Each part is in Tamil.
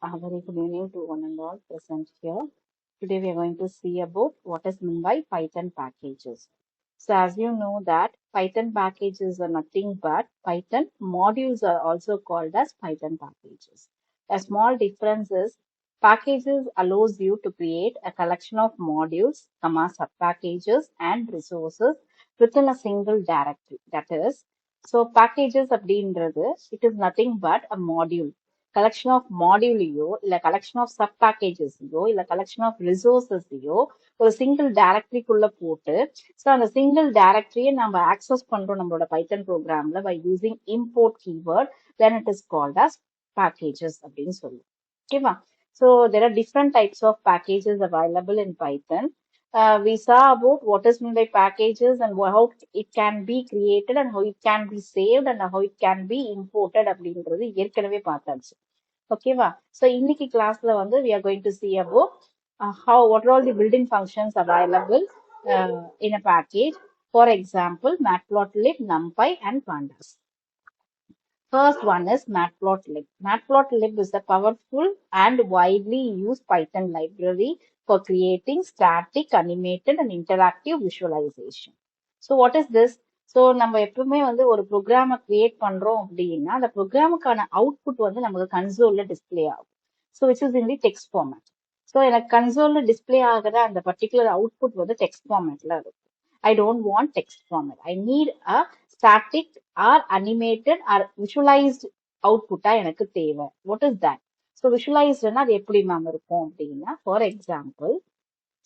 A very good evening to one and all present here. Today we are going to see about what is meant by Python packages. So as you know that Python packages are nothing but Python modules are also called as Python packages. A small difference is packages allows you to create a collection of modules, subpackages and resources within a single directory. That is, so packages அப்படின்றது it is nothing but a module. Collection of மாடியூலையோ இல்ல கலெக்ஷன் ஆஃப் சப் பேக்கேஜஸையோ இல்ல கலெக்ஷன் ஆஃப் ரிசோர்ஸஸையோ ஒரு சிங்கிள் டைரக்டரிக்குள்ள போட்டு ஸோ அந்த சிங்கிள் டைரக்டரியை நம்ம ஆக்சஸ் பண்றோம் நம்மளோட பைத்தன் ப்ரோக்ராம்ல by using import keyword then it is called as packages அப்படின்னு சொல்லுவோம். ஓகேவா? So there are different types of packages available in Python. We saw about what is meant by packages and how it can be created and how it can be saved and how it can be imported அப்படின்றது ஏற்கனவே பார்த்தாச்சு. ஓகேவா? ஸோ இன்னைக்கு கிளாஸ்ல வந்து we are going to see about what are all the built-in functions available in a package. For example, matplotlib, numpy and pandas. First one is matplotlib. Matplotlib is a powerful and widely used Python library for creating static, animated and interactive visualization. So what is this? So நம்ம எப்பவுமே வந்து ஒரு ப்ரோக்ராமை கிரியேட் பண்றோம் அப்படின்னா அந்த ப்ரோக்ராமுக்கான அவுட்புட் வந்து நமக்கு கன்சோல்ல டிஸ்பிளே ஆகும். So which is in the text format. So எனக்கு கன்சோல்ல டிஸ்பிளே ஆகிற அந்த பர்டிகுலர் அவுட்புட் வந்து டெக்ஸ்ட் ஃபார்மேட்ல இருக்கும். I don't want text format. I need a static or animated or visualized output எனக்கு தேவை. What is that? So visualized அது எப்படி மேம் இருக்கும் அப்படின்னா, ஃபார் எக்ஸாம்பிள்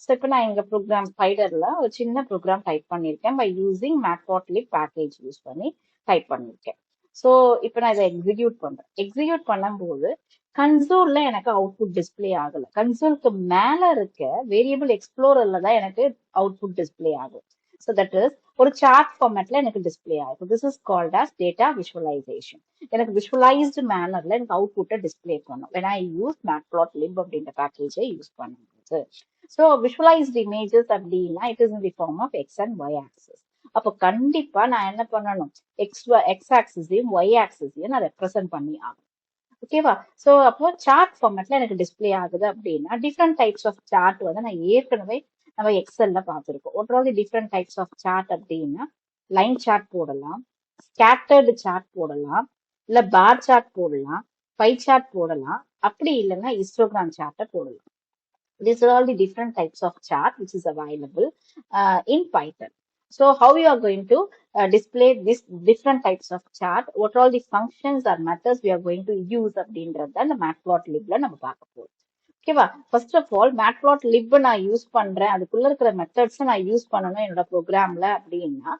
ஸோ இப்போ நான் எங்க ப்ரோக்ராம் ஸ்பைடர்ல ஒரு சின்ன ப்ரோக்ராம் டைப் பண்ணியிருக்கேன் பை யூசிங் மேட்பாட்லிப் பேக்கேஜ் யூஸ் பண்ணி டைப் பண்ணியிருக்கேன். ஸோ இப்போ நான் இதை எக்ஸிக்யூட் பண்றேன். எக்ஸிக்யூட் பண்ணும்போது கன்சோல்ல எனக்கு அவுட்புட் டிஸ்பிளே ஆகல. கன்சோலுக்கு மேல இருக்க வேரியபிள் எக்ஸ்ப்ளோரர்ல தான் எனக்கு அவுட்புட் டிஸ்பிளே ஆகும். ஸோ தட் இஸ் ஒரு சார்ட் ஃபார்மேட்ல எனக்கு டிஸ்பிளே ஆகும். This is called as data visualization. எனக்கு விஷுவலைஸ்டு மேனர்ல எனக்கு அவுட்புட்டை டிஸ்பிளே பண்ணும் when I use matplotlib அப்படின்ற பேக்கேஜை யூஸ் பண்ணும்போது. ஸோ விஷுவலைஸ்ட் இமேஜஸ் அப்படின்னா it is in the form of X and Y axes. அப்போ கண்டிப்பா நான் என்ன பண்ணணும், எக்ஸ் ஆக்சிஸையும் ஒய் ஆக்சிஸையும் நான் ரெப்ரசென்ட் பண்ணி ஆகும். ஓகேவா? ஸோ அப்போ சார்ட் ஃபார்மேட்ல எனக்கு டிஸ்பிளே ஆகுது அப்படின்னா டிஃப்ரெண்ட் டைப்ஸ் ஆஃப் சார்ட் வந்து நான் ஏற்கனவே நம்ம எக்ஸல்ல பார்த்துருக்கோம். What are the different types of chart அப்படின்னா லைன் சார்ட் போடலாம், ஸ்கேட்டர்டு சார்ட் போடலாம், இல்ல பார் சார்ட் போடலாம், பை சார்ட் போடலாம், அப்படி இல்லைன்னா ஹிஸ்டோகிராம் சார்ட்டை போடலாம். These are all the different types of chart which is available in Python. So how you are going to display this different types of chart, what are all the functions or methods we are going to use அப்படின்றது அந்த matplotlibல நம்ம பார்க்க போறோம். ஓகேவா? ஃபர்ஸ்ட் ஆஃப் ஆல் matplotlib நான் யூஸ் பண்றேன், அதுக்குள்ள இருக்கிற மெத்தட்ஸ் நான் யூஸ் பண்ணணும் என்னோட ப்ரோக்ராம்ல அப்படின்னா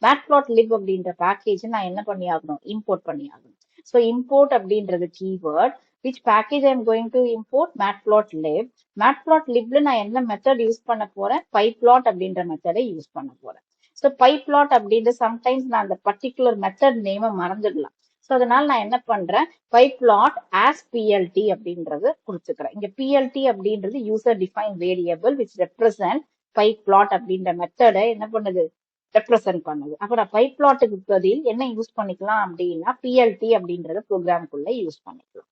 matplotlib அப்படின்ற பேக்கேஜ் நான் என்ன பண்ணி ஆகணும், இம்போர்ட் பண்ணி ஆகணும். ஸோ இம்போர்ட் அப்படின்றது keyword. which package I am going to import? matplotlib. matplotlibல நான் என்ன மெத்தட் யூஸ் பண்ண போறேன், pyplot அப்படின்ற மெத்தடை யூஸ் பண்ண போறேன். ஸோ pyplot அப்படின்ற சம்டைம்ஸ் நான் அந்த பர்டிகுலர் மெத்தட் நேமை மறந்துடலாம். ஸோ அதனால நான் என்ன பண்றேன், pyplot as plt அப்படின்றது கொடுத்துக்கிறேன். இங்க plt அப்படின்றது user define variable which represent pyplot அப்படின்ற மெத்தடை என்ன பண்ணுது, ரெப்ரசென்ட் பண்ணுது. அப்ப நான் pyplotக்கு பதில் என்ன யூஸ் பண்ணிக்கலாம் அப்படின்னா plt அப்படின்றத ப்ரோக்ராம்குள்ள யூஸ் பண்ணிக்கலாம்.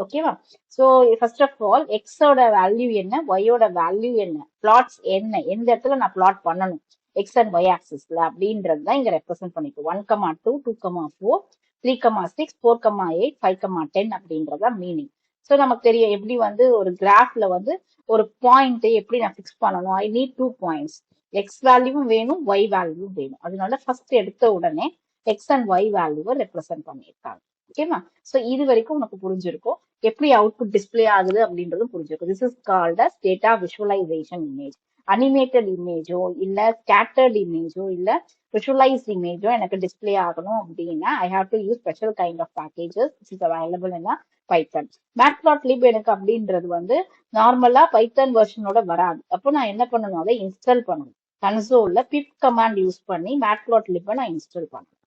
ஓகேவா? ஸோ ஃபர்ஸ்ட் ஆஃப் ஆல் எக்ஸோட வேல்யூ என்ன, ஒய்யோட வேல்யூ என்ன, பிளாட்ஸ் என்ன, எந்த இடத்துல நான் பிளாட் பண்ணணும் எக்ஸ் அண்ட் ஒய் ஆக்சிஸ்ல அப்படின்றது தான் இங்க ரெப்ரசென்ட் பண்ணிக்கும். 1,2, 2,4, 3,6, 4,8, 5,10 அப்படின்றதா மீனிங். ஸோ நமக்கு தெரியும் எப்படி வந்து ஒரு கிராஃப்ல வந்து ஒரு பாயிண்ட் எப்படி நான் ஃபிக்ஸ் பண்ணணும். ஐ நீட் 2 பாயிண்ட்ஸ், எக்ஸ் வேல்யூவும் வேணும், ஒய் வேல்யூவும் வேணும். அதனால ஃபர்ஸ்ட் எடுத்த உடனே எக்ஸ் அண்ட் ஒய் வேல்யூவை ரெப்ரசென்ட் பண்ணியிருக்காங்க. ஓகேவா? ஸோ இது வரைக்கும் உனக்கு புரிஞ்சிருக்கும், எப்படி அவுட்புட் டிஸ்பிளே ஆகுது அப்படின்றதும் புரிஞ்சிருக்கும். This is called as data visualization image. Animated இமேஜோ இல்ல ஸ்கேட்டர்ட் இமேஜோ இல்ல விஷுவலைஸ்ட் இமேஜோ எனக்கு டிஸ்பிளே ஆகணும் அப்படின்னா I have to use special kind of packages which is available in Python. matplotlib எனக்கு அப்படின்றது வந்து நார்மலா பைத்தன் வெர்ஷனோட வராது. அப்போ நான் என்ன பண்ணணும், அதை இன்ஸ்டால் பண்ணணும். கன்சோல்ல pip கமாண்ட் யூஸ் பண்ணி matplotlib நான் இன்ஸ்டால் பண்ணணும்.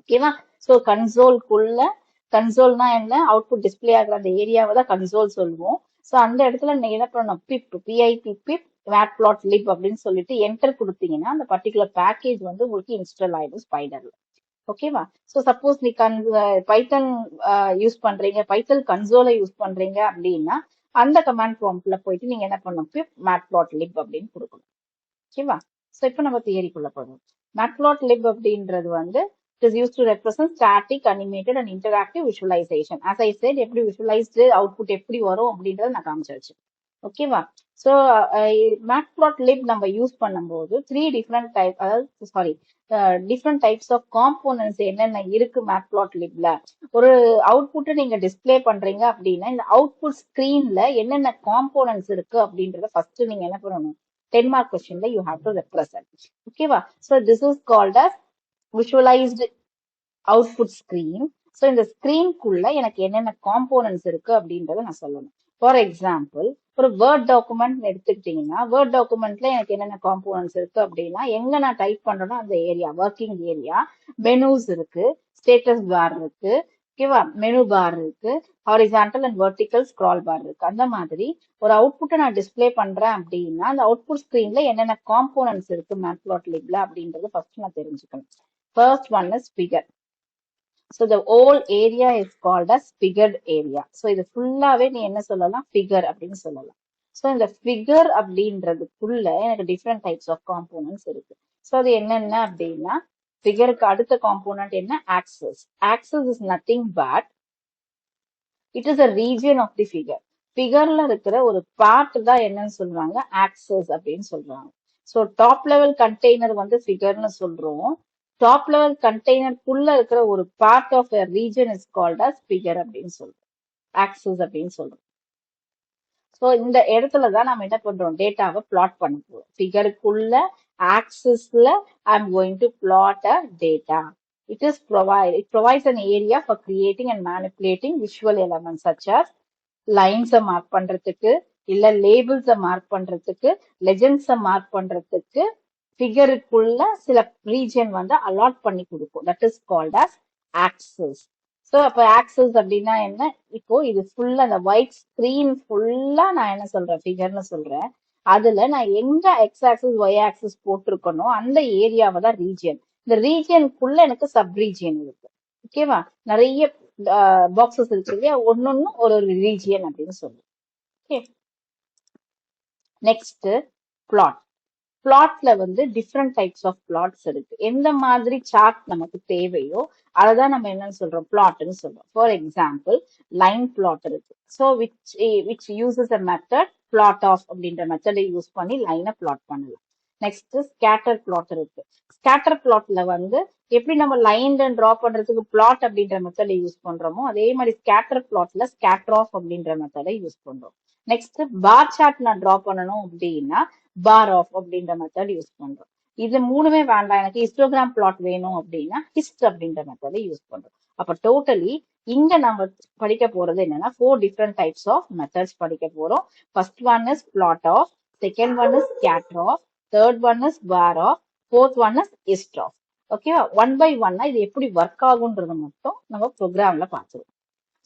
ஓகேவா? ஸோ கன்சோல்னா என்ன, அவுட்புட் டிஸ்பிளே ஆகிற அந்த ஏரியாவை தான் கன்சோல் சொல்லுவோம். ஸோ அந்த இடத்துல நீங்க என்ன பண்ணணும், pip matplotlib அப்படின்னு சொல்லிட்டு என்டர் கொடுத்தீங்கன்னா அந்த பர்டிகுலர் பேக்கேஜ் வந்து உங்களுக்கு இன்ஸ்டால் ஆயிடும் ஸ்பைடர்ல. ஓகேவா? ஸோ சப்போஸ் நீ பைத்தன் யூஸ் பண்றீங்க, பைத்தன் கன்சோலை யூஸ் பண்றீங்க அப்படின்னா அந்த கமாண்ட் ப்ராம்ப்ட்ல போயிட்டு நீங்க என்ன பண்ணணும், pip matplotlib அப்படின்னு கொடுக்கணும். ஓகேவா? ஸோ இப்போ நம்ம தியரிக்குள்ள போகணும். matplotlib அப்படின்றது வந்து it is used to represent static, animated and interactive visualization. As I said, எப்படி visualized output எப்படி வரும் அப்படின்றத நான் காமிச்சாச்சு. ஓகேவா? ஸோ matplotlib நம்ம யூஸ் பண்ணும்போது த்ரீ டிஃப்ரெண்ட் டைப், அதாவது sorry different types of components என்னென்ன இருக்கு matplotlibல. ஒரு அவுட்புட்டை நீங்க டிஸ்ப்ளே பண்றீங்க அப்படின்னா இந்த அவுட்புட் ஸ்கிரீன்ல என்னென்ன காம்போனன்ட்ஸ் இருக்கு அப்படின்றத ஃபர்ஸ்ட் நீங்க என்ன பண்ணணும், 10 mark questionல you have to represent. ஓகேவா? So this is called as visualised output screen. So இந்த ஸ்கிரீன்குள்ள எனக்கு என்னென்ன காம்போனன்ட்ஸ் இருக்கு அப்படின்றத நான் சொல்லணும். ஃபார் எக்ஸாம்பிள், ஒரு வேர்ட் டாக்குமெண்ட் எடுத்துக்கிட்டீங்கன்னா வேர்ட் டாக்குமெண்ட்ல எனக்கு என்னென்ன காம்போனன்ட்ஸ் இருக்கு அப்படின்னா எங்க நான் டைப் பண்றேனோ அந்த ஏரியா, ஒர்க்கிங் ஏரியா, மெனூஸ் இருக்கு, ஸ்டேட்டஸ் பார் இருக்கு, ஓகேவா, மெனு பார் இருக்கு, ஹாரிசான்டல் அண்ட் வெர்டிக்கல் ஸ்க்ரால் பார் இருக்கு. அந்த மாதிரி ஒரு அவுட்புட்டை நான் டிஸ்ப்ளே பண்றேன் அப்படின்னா அந்த அவுட்புட் ஸ்கிரீன்ல என்னென்ன காம்போனன்ட்ஸ் இருக்கு matplotlibல அப்படின்றது ஃபர்ஸ்ட் நான் தெரிஞ்சுக்கணும். First one is figure. So the whole area is called as figured area. So இது ஃபுல்லாவே நீ என்ன சொல்லலாம், figure அப்படின்னு சொல்லலாம். ஸோ இந்த figure அப்படின்றதுக்குள்ள எனக்கு டிஃப்ரெண்ட் டைப்ஸ் ஆஃப் காம்போனன்ட்ஸ் இருக்கு. ஸோ அது என்னென்ன அப்படின்னா, ஃபிகருக்கு அடுத்த காம்போனன்ட் என்ன, axis. Axis is nothing but it is a region of the figure. ஃபிகர்ல இருக்கிற ஒரு பார்ட் தான் என்னன்னு சொல்றாங்க, axis அப்படின்னு சொல்றாங்க. ஸோ டாப் லெவல் கண்டெய்னர் வந்து ஃபிகர்னு சொல்றோம். டாப் லெவல் கண்டெய்னருக்குள்ள இருக்கிற ஒரு part of a region is called as figure அப்படின்னு சொல்றோம், axis அப்படின்னு சொல்றோம். ஸோ இந்த இடத்துல தான் நம்ம என்ன பண்றோம், டேட்டாவை பிளாட் பண்ண போறோம். ஃபிகருக்குள்ள ஆக்சிஸ்ல I am going to plot a data. It provides an area for creating and manipulating visual elements such as lines mark பண்றதுக்கு, இல்ல லேபிள்ஸ மார்க் பண்றதுக்கு, லெஜெண்ட்ஸ மார்க் பண்றதுக்கு ஃபிகருக்குள்ள சில ரீஜன் வந்து அலாட் பண்ணி கொடுக்கும். That is called as access. So அப்போ ஆக்சஸ் அப்படின்னா என்ன, இப்போ இது ஃபுல்லா அந்த ஒயிட் ஸ்கிரீன் ஃபுல்லா நான் என்ன சொல்றேன், ஃபிகர்னு சொல்றேன். அதுல நான் எங்க எக்ஸ் ஆக்சஸ் ஒய் ஆக்சஸ் போட்டிருக்கணும் அந்த ஏரியாவை தான் ரீஜியன். இந்த ரீஜியனுக்குள்ள எனக்கு சப் ரீஜியன் இருக்கு. ஓகேவா? நிறைய பாக்ஸஸ் இருக்கு இல்லையா, ஒன்னொன்னும் ஒரு ஒரு ரீஜியன் அப்படின்னு சொல்லுவோம். Okay, next plot. பிளாட்ல வந்து டிஃப்ரெண்ட் டைப்ஸ் ஆஃப் பிளாட்ஸ் இருக்கு. எந்த மாதிரி சார்ட் நமக்கு தேவையோ அததான் நம்ம என்னன்னு சொல்றோம், பிளாட்னு சொல்றோம். ஃபார் எக்ஸாம்பிள், லைன் பிளாட் இருக்கு. So which uses a method plot of அப்படின்ற மெத்தடை யூஸ் பண்ணி லைனை பிளாட் பண்ணலாம். நெக்ஸ்ட் ஸ்கேட்டர் பிளாட் இருக்கு. ஸ்கேட்டர் பிளாட்ல வந்து எப்படி நம்ம லைன் டிரா பண்றதுக்கு பிளாட் அப்படின்ற மெத்தடை யூஸ் பண்றோமோ அதே மாதிரி ஸ்கேட்டர் பிளாட்ல ஸ்கேட்டர் ஆஃப் அப்படின்ற மெத்தடை யூஸ் பண்றோம். நெக்ஸ்ட் பார் சார்ட் நான் டிரா பண்ணணும் அப்படின்னா பார் ஆஃப் அப்படின்ற மெத்தட் யூஸ் பண்றோம். இது மூணுமே வேண்டாம், எனக்கு ஹிஸ்டோகிராம் பிளாட் வேணும் அப்படின்னா ஹிஸ்ட் அப்படின்ற மெத்தடை யூஸ் பண்றோம். அப்ப டோட்டலி இங்க நம்ம படிக்க போறது என்னன்னா 4 டிஃப்ரெண்ட் டைப்ஸ் ஆஃப் மெத்தட்ஸ் படிக்க போறோம். First one is plot of, second one is scatter of, third one is bar of, fourth one is hist of. ஓகேவா? ஒன் பை ஒன்னா இது எப்படி ஒர்க் ஆகுன்றது மட்டும் நம்ம ப்ரோக்ராம்ல பார்த்துருவோம்.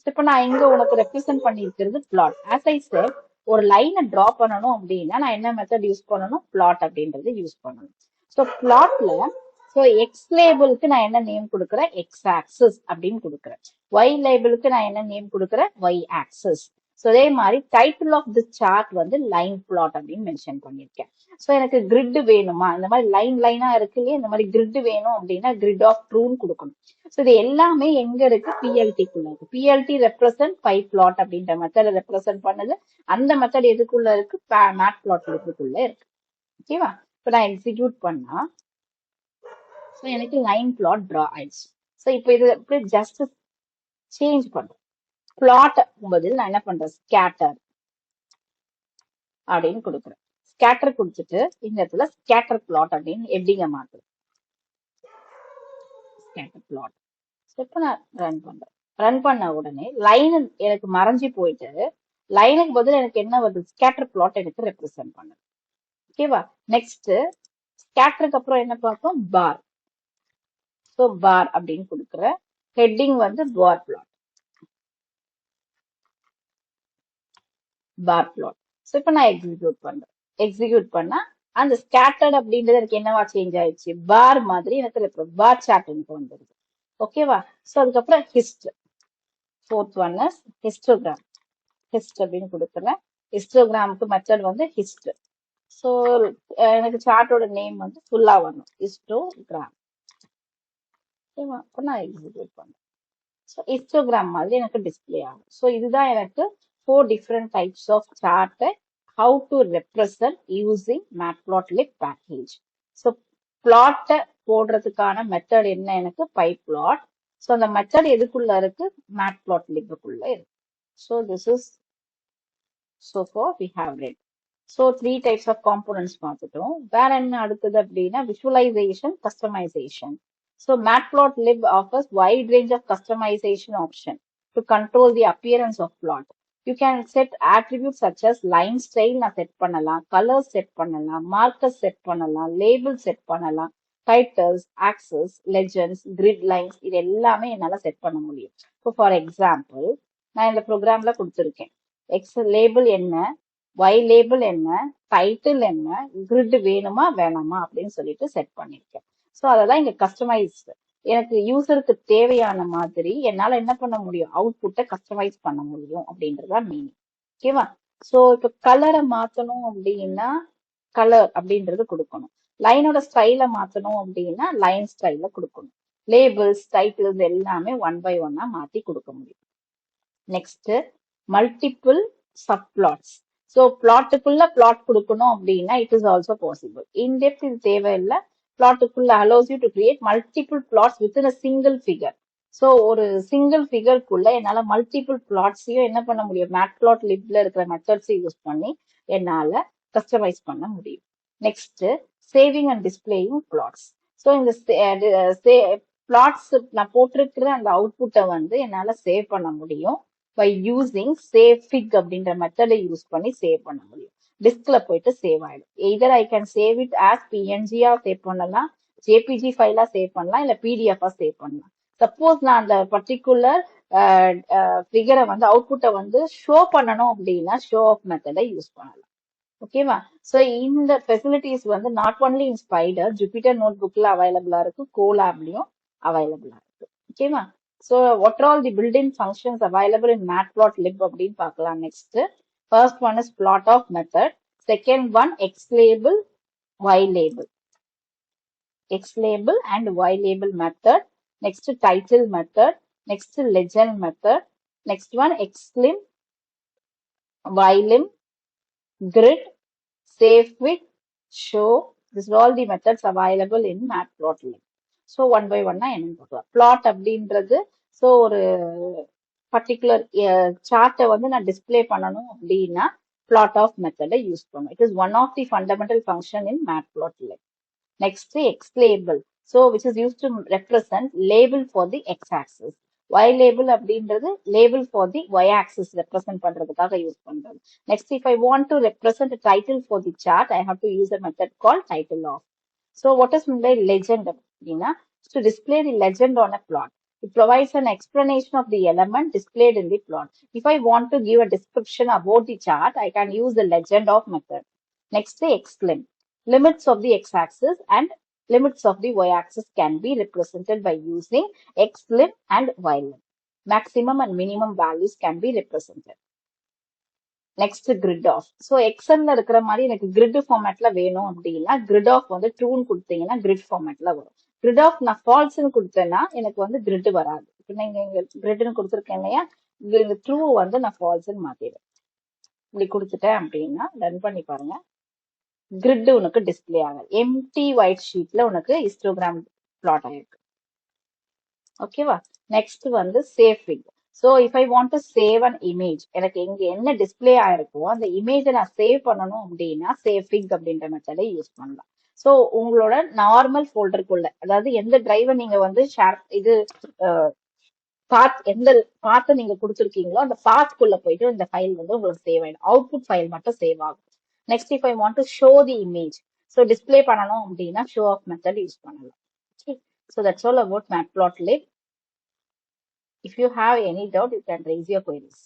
இப்ப நான் இங்க உனக்கு ரெப்ரசென்ட் பண்ணிருக்கிறது பிளாட். ஆஸ் ஐ செட், ஒரு லைனை டிரா பண்ணணும் அப்படின்னா நான் என்ன மெத்தட் யூஸ் பண்ணணும், பிளாட் அப்படின்றது யூஸ் பண்ணணும். ஸோ பிளாட்ல ஸோ எக்ஸ் லேபிளுக்கு நான் என்ன நேம் கொடுக்குறேன், எக்ஸ் ஆக்சிஸ் அப்படின்னு கொடுக்குறேன். ஒய் லேபிளுக்கு நான் என்ன நேம் கொடுக்குறேன், ஒய் ஆக்சிஸ். ஸோ அதே மாதிரி டைட்டில் ஆஃப் தி சார்ட் வந்து லைன் பிளாட் அப்படின்னு மென்ஷன் பண்ணியிருக்கேன். ஸோ எனக்கு கிரிட் வேணுமா, இந்த மாதிரி லைன் லைனா இருக்கு இல்லையா, இந்த மாதிரி கிரிட் வேணும் அப்படின்னா கிரிட் ஆஃப் ட்ரூன்னு கொடுக்கணும். ஸோ இது எல்லாமே எங்க இருக்கு, பிஎல்டிக்குள்ள இருக்கு. பிஎல்டி ரெப்ரசன்ட் பை பிளாட் அப்படின்ற மெத்தட் ரெப்ரசன்ட் பண்ணுது. அந்த மெத்தட் எதுக்குள்ள இருக்கு, matplotlibக்குள்ள இருக்கு. ஓகேவா? இப்போ நான் எக்ஸிக்யூட் பண்ணா ஸோ எனக்கு லைன் பிளாட் டிரா ஆயிடுச்சு. ஸோ இப்போ இது எப்படி ஜஸ்ட் சேஞ்ச் பண்றேன். பிளாட் பதில் நான் என்ன பண்றேன், ஸ்கேட்டர் அப்படின்னு கொடுக்குறேன். ஸ்கேட்டர் கொடுத்துட்டு இந்த இடத்துல ஸ்கேட்டர் பிளாட் அப்படின்னு எப்படிங்க மாத்துறேன், ஸ்கேட்டர் பிளாட். இப்போ நான் ரன் பண்றேன். ரன் பண்ண உடனே லைன் எனக்கு மறைஞ்சு போயிட்டு லைனுக்கு பதில் எனக்கு என்ன வருது, ஸ்கேட்டர் பிளாட் எனக்கு ரெப்ரசென்ட் பண்ணுது. ஓகேவா? நெக்ஸ்ட் ஸ்கேட்டருக்கு அப்புறம் என்ன பார்த்தோம், பார். ஸோ பார் அப்படின்னு கொடுக்குற ஹெட்டிங் வந்து பார் பிளாட், பார் பிளாட். ஸோ இப்போ நான் எக்ஸிக்யூட் பண்றேன். எக்ஸிக்யூட் பண்ணா அந்த ஸ்கேட்டர்ட் அப்படின்றது எனக்கு என்னவா சேஞ்ச் ஆயிடுச்சு, பார் மாதிரி எனக்கு பார் சார்ட் எனக்கு வந்துருது. ஓகேவா? ஸோ அதுக்கப்புறம் hist. Fourth one is histogram. Hist அப்படின்னு கொடுக்குறேன். ஹிஸ்டோகிராமுக்கு மெத்தட் வந்து ஹிஸ்ட். ஸோ எனக்கு சார்ட்டோட நேம் வந்து ஃபுல்லா வரணும், ஹிஸ்டோகிராம். ஓகேவா? அப்போ நான் எக்ஸிக்யூட் பண்றேன். ஸோ ஹிஸ்டோகிராம் மாதிரி எனக்கு டிஸ்பிளே ஆகும். ஸோ இதுதான் எனக்கு 4 டிஃப்ரெண்ட் டைப்ஸ் ஆஃப் சார்ட்டை how to represent using matplotlib package. So பிளாட்டை போடுறதுக்கான மெத்தட் என்ன, எனக்கு பைப்ளாட். ஸோ அந்த மெத்தட் எதுக்குள்ள இருக்கு, மேட்ப்ளாட்லிப்புக்குள்ள இருக்கு. So this is so far we have read. So 3 types of components பார்த்துட்டோம். வேற என்ன அடுத்தது அப்படின்னா visualization, customization. So matplotlib offers wide range of customization option to control the appearance of plot. You can set attributes such as line style நான் செட் பண்ணலாம், colors செட் பண்ணலாம், markers செட் பண்ணலாம், labels செட் பண்ணலாம், titles, axes, legends, grid lines இது எல்லாமே என்னால செட் பண்ண முடியும். So for example, நான் இந்த ப்ரோக்ராம்ல கொடுத்துருக்கேன். X லேபிள் என்ன, Y லேபிள் என்ன, டைட்டில் என்ன, கிரிட் வேணுமா வேணாமா அப்படின்னு சொல்லிட்டு செட் பண்ணிருக்கேன். ஸோ அதெல்லாம் இங்க கஸ்டமைஸ். எனக்கு யூசருக்கு தேவையான மாதிரி என்னால என்ன பண்ண முடியும், அவுட்புட்டை கஸ்டமைஸ் பண்ண முடியும் அப்படின்றதா மீனிங். ஓகேவா? ஸோ இப்போ கலரை மாத்தணும் அப்படின்னா கலர் அப்படின்றது கொடுக்கணும். லைனோட ஸ்டைல மாத்தணும் அப்படின்னா லைன் ஸ்டைல கொடுக்கணும். லேபிள்ஸ், டைட்டில்ஸ் எல்லாமே 1 by 1 மாத்தி கொடுக்க முடியும். Next multiple subplots. ஸோ பிளாட்டுக்குள்ள பிளாட் கொடுக்கணும் அப்படின்னா it is also possible. In depth இது தேவையில்லை. பிளாட்டுக்குள்ள allows you to create multiple plots with a single figure. So ஒரு சிங்கிள் ஃபிகருக்குள்ள என்னால மல்டிபிள் பிளாட்ஸையும் என்ன பண்ண முடியும், மேட்ப்ளாட்லிப்ல இருக்கிற மெத்தட்ஸை யூஸ் பண்ணி என்னால கஸ்டமைஸ் பண்ண முடியும். Next saving and displaying plots. So இந்த பிளாட்ஸ் நான் போட்டிருக்கிற அந்த அவுட்புட்டை வந்து என்னால சேவ் பண்ண முடியும் by using save fig அப்படின்ற மெத்தடை யூஸ் பண்ணி சேவ் பண்ண முடியும். டிஸ்க்ல போயிட்டு சேவ் ஆயிடும். Either I can save it as பிஎன்ஜியா சேவ் பண்ணலாம், ஜேபிஜி ஃபைலா சேவ் பண்ணலாம், இல்ல பிடிஎஃபா சேவ் பண்ணலாம். சப்போஸ் நான் அந்த பர்டிகுலர் ஃபிகரை வந்து அவுட்புட்டை வந்து ஷோ பண்ணணும் அப்படின்னா ஷோ ஆஃப் மெத்தடை யூஸ் பண்ணலாம். ஓகேவா? ஸோ இந்த ஃபெசிலிட்டிஸ் வந்து not only in Spyder, Jupyter நோட் புக்ல அவைலபிளா இருக்கு, கோலாப்லயும் அவைலபிளா இருக்கு. ஓகேவா? So what are all the built-in functions available in matplotlib அப்படின்னு பார்க்கலாம். Next first one is plot of method. Second one x label, y label. X label and y label method. Next title method. Next legend method. Next one xlim, ylim, grid, save with, show. These are all the methods available in matplotlib. So 1 by 1 என்னன்னு பார்க்கலாம். பிளாட் அப்படின்றது ஸோ ஒரு பர்டிகுலர் சார்ட்டை வந்து நான் டிஸ்பிளே பண்ணணும் அப்படின்னா பிளாட் ஆஃப் மெத்தடை யூஸ் பண்ணும். It is one of the fundamental function in matplotlib. Next X label. So which is use to represent label for the X axis. Y label அப்படின்றது label for the Y axis represent பண்றதுக்காக யூஸ் பண்றது. Next if I want to represent title for the chart I have to use a method call title of. So what is meant by legend? To display the legend on a plot. It provides an explanation of the element displayed in the plot. If I want to give a description about the chart, I can use the legend of method. Next, the xlim. Limits of the x-axis and limits of the y-axis can be represented by using xlim and ylim. Maximum and minimum values can be represented. Next grid of. ஸோ எக்ஸல்ல இருக்கிற மாதிரி எனக்கு கிரிட் ஃபார்மேட்ல வேணும் அப்படின்னா கிரிட் ஆஃப் வந்து ட்ரூன்னு கொடுத்தீங்கன்னா கிரிட் ஃபார்மேட்ல வரும். கிரிட் ஆஃப் நான் ஃபால்ஸ்ன்னு கொடுத்தேன்னா எனக்கு வந்து கிரிட் வராது. இப்போ நீங்க கிரிட்னு கொடுத்துருக்கேன் இல்லையா, இந்த ட்ரூ வந்து நான் ஃபால்ஸ்ன்னு மாத்திடுவேன். இப்படி கொடுத்துட்டேன் அப்படின்னா ரன் பண்ணி பாருங்க, கிரிட் உனக்கு டிஸ்பிளே ஆகும். எம்டி ஒயிட் ஷீட்ல உனக்கு ஹிஸ்டோகிராம் பிளாட் ஆயிருக்கு. ஓகேவா? நெக்ஸ்ட் வந்து save fig. So if I want to save an image, எனக்கு இங்க என்ன டிஸ்பிளே ஆயிருக்கோ அந்த இமேஜை நான் சேவ் பண்ணணும் அப்படின்னா சேவ் ஃபிக் அப்படின்ற மெத்தடை யூஸ் பண்ணலாம். ஸோ உங்களோட நார்மல் ஃபோல்டருக்குள்ள, அதாவது எந்த டிரைவை நீங்க வந்து ஷேர் இது பாத் எந்த பாத்தை நீங்க கொடுத்துருக்கீங்களோ அந்த பாத்குள்ள போயிட்டு இந்த ஃபைல் வந்து உங்களுக்கு சேவ் ஆயிடும். அவுட்புட் ஃபைல் மட்டும் சேவ் ஆகும். Next if I want to show the image, so display பண்ணணும் அப்படின்னா ஷோ ஆஃப் மெத்தட் யூஸ் பண்ணலாம். So that's all about matplotlib. If you have any doubt, you can raise your queries.